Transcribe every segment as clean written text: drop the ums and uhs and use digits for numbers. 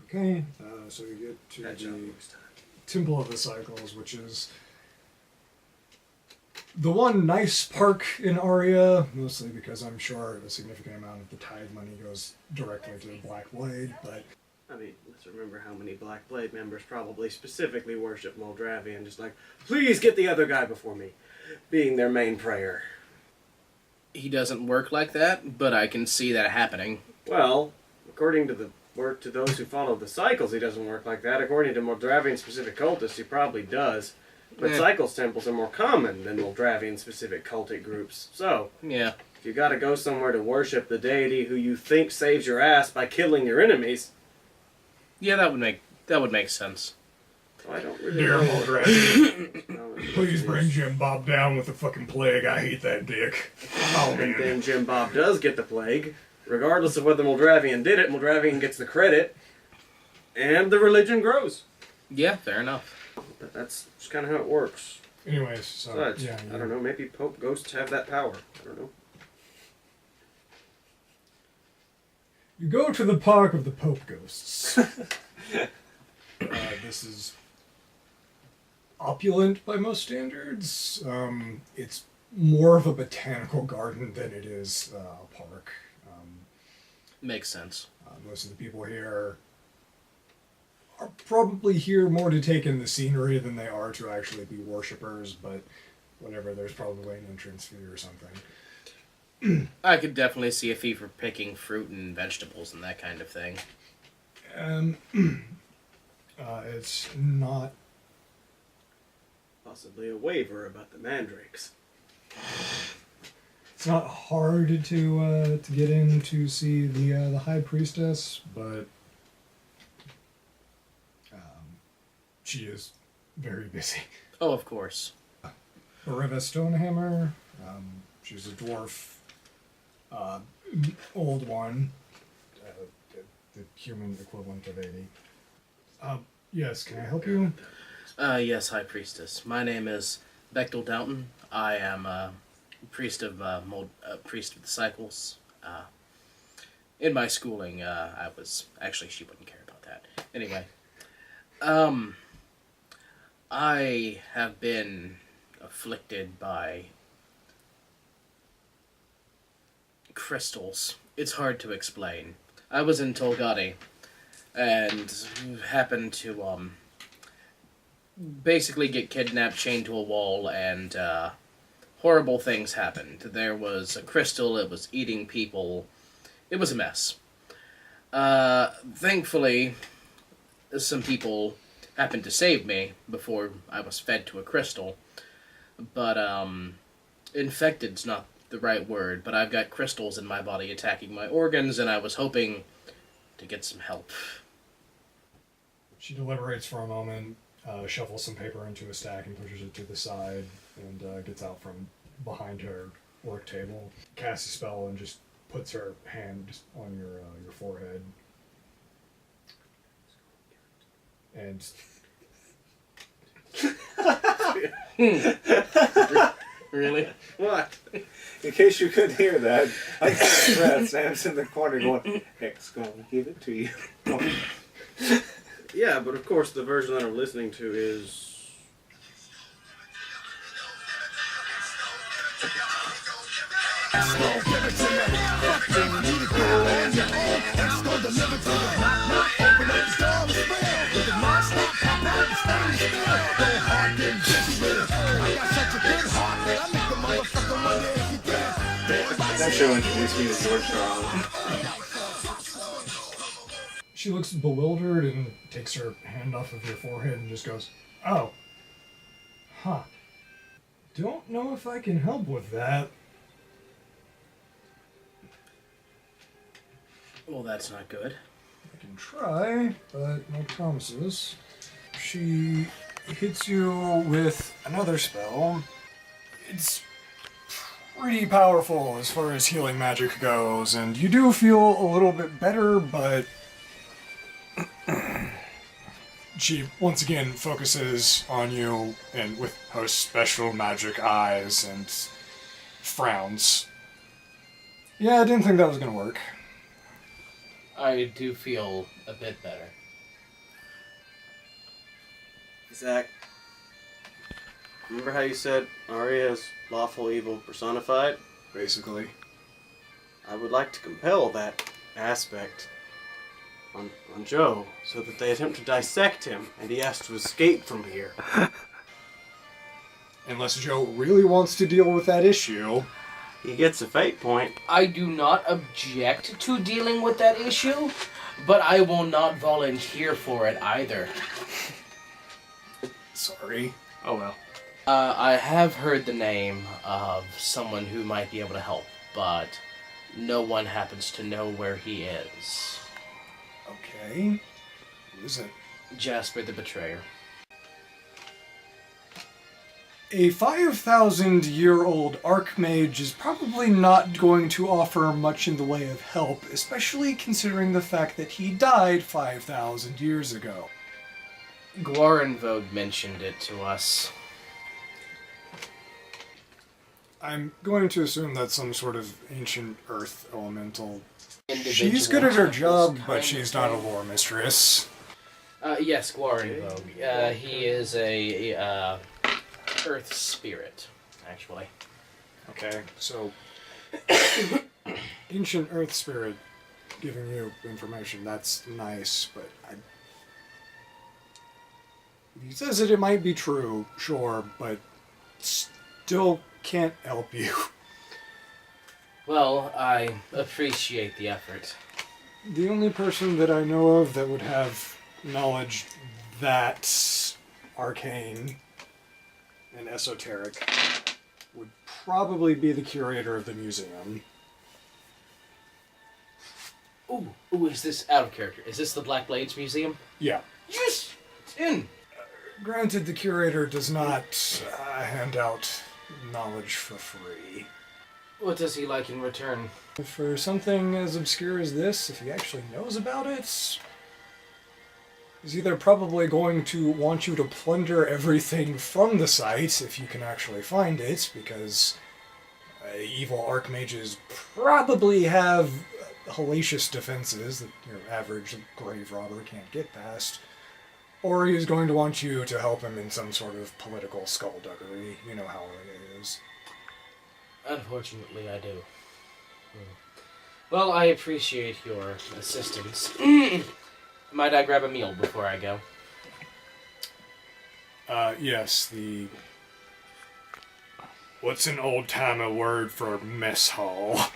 Okay, so you get to the Temple of the Cycles, which is the one nice park in Aria, mostly because I'm sure a significant amount of the tide money goes directly to the Black Blade, but... I mean, let's remember how many Black Blade members probably specifically worship Moldravian, just like, please get the other guy before me, being their main prayer. He doesn't work like that, but I can see that happening. Well, according to those who follow the cycles, he doesn't work like that. According to Moldravian-specific cultists, he probably does. But cycles temples are more common than Moldravian-specific cultic groups. So, yeah, if you gotta go somewhere to worship the deity who you think saves your ass by killing your enemies... Yeah, that would make sense. I don't really Dear know. Moldravian, please bring Jim Bob down with the fucking plague. I hate that dick. Oh, And man. then Jim Bob does get the plague. Regardless of whether Moldravian did it, Moldravian gets the credit. And the religion grows. Yeah, fair enough. But that's just kind of how it works. Anyways, so, Besides, yeah. I don't know, maybe Pope Ghosts have that power. I don't know. You go to the Park of the Pope Ghosts. This is opulent by most standards. It's more of a botanical garden than it is a park. Makes sense. Most of the people here are probably here more to take in the scenery than they are to actually be worshippers, but whatever, there's probably an entrance fee or something. I could definitely see a fee for picking fruit and vegetables and that kind of thing. It's not... Possibly a waiver about the mandrakes. It's not hard to get in to see the High Priestess, but she is very busy. Oh, of course. Bariva Stonehammer, she's a dwarf, old one, the human equivalent of 80. Yes, can I help you? Yes, High Priestess. My name is Bechtel Downton. I am priest of priest of the cycles. In my schooling, I was actually she wouldn't care about that. Anyway, I have been afflicted by crystals. It's hard to explain. I was in Tolgati and happened to basically get kidnapped, chained to a wall, and horrible things happened. There was a crystal, it was eating people. It was a mess. Thankfully, some people happened to save me before I was fed to a crystal. But, infected's not the right word, but I've got crystals in my body attacking my organs, and I was hoping to get some help. She deliberates for a moment, shuffles some paper into a stack and pushes it to the side, and gets out from behind her work table, casts a spell, and just puts her hand just on your forehead. And Really? What? In case you couldn't hear that, I got Brad Sam's in the corner going, Heck's gonna give it to you. Yeah, but of course the version that I'm listening to is... That show introduced me to George Carlin. she looks bewildered and takes her hand off of your forehead and just goes, "Oh. Huh. Don't know if I can help with that." Well, that's not good. I can try, but no promises. She hits you with another spell. It's pretty powerful as far as healing magic goes, and you do feel a little bit better, but she once again focuses on you and with her special magic eyes and frowns. Yeah, I didn't think that was gonna work. I do feel a bit better. Zach, remember how you said Arya is lawful evil personified? Basically. I would like to compel that aspect on Joe so that they attempt to dissect him and he has to escape from here. Unless Joe really wants to deal with that issue. He gets a fate point. I do not object to dealing with that issue, but I will not volunteer for it either. Sorry. Oh well. I have heard the name of someone who might be able to help, but no one happens to know where he is. Okay. Who is it? Jasper the Betrayer. A 5,000-year-old Archmage is probably not going to offer much in the way of help, especially considering the fact that he died 5,000 years ago. Gwarenvogue mentioned it to us. I'm going to assume that's some sort of ancient earth elemental. Individual She's good at her temples job, kind but of she's not a thing. lore mistress. Yes, Gwarenvogue. He is a earth spirit, actually. Okay, so ancient earth spirit giving you information, that's nice, but he says that it might be true, sure, but still can't help you. Well, I appreciate the effort. The only person that I know of that would have knowledge that arcane and esoteric would probably be the curator of the museum. Ooh, is this out of character? Is this the Black Blades Museum? Yeah. Yes! It's in! Granted, the curator does not hand out knowledge for free. What does he like in return? For something as obscure as this, if he actually knows about it, he's either probably going to want you to plunder everything from the site, if you can actually find it, because evil archmages probably have hellacious defenses that your average grave robber can't get past, or he's going to want you to help him in some sort of political skullduggery. You know how it is. Unfortunately, I do. Well, I appreciate your assistance. Might I grab a meal before I go? Yes, what's an old-timer word for mess hall?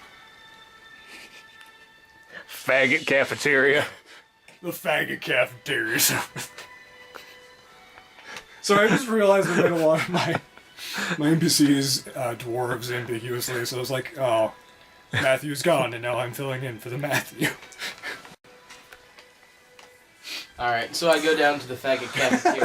Faggot cafeteria. The faggot cafeteria. So I just realized I made a lot of my NPCs dwarves ambiguously, so I was like, oh, Matthew's gone, and now I'm filling in for the Matthew. Alright, so I go down to the faggot cafeteria.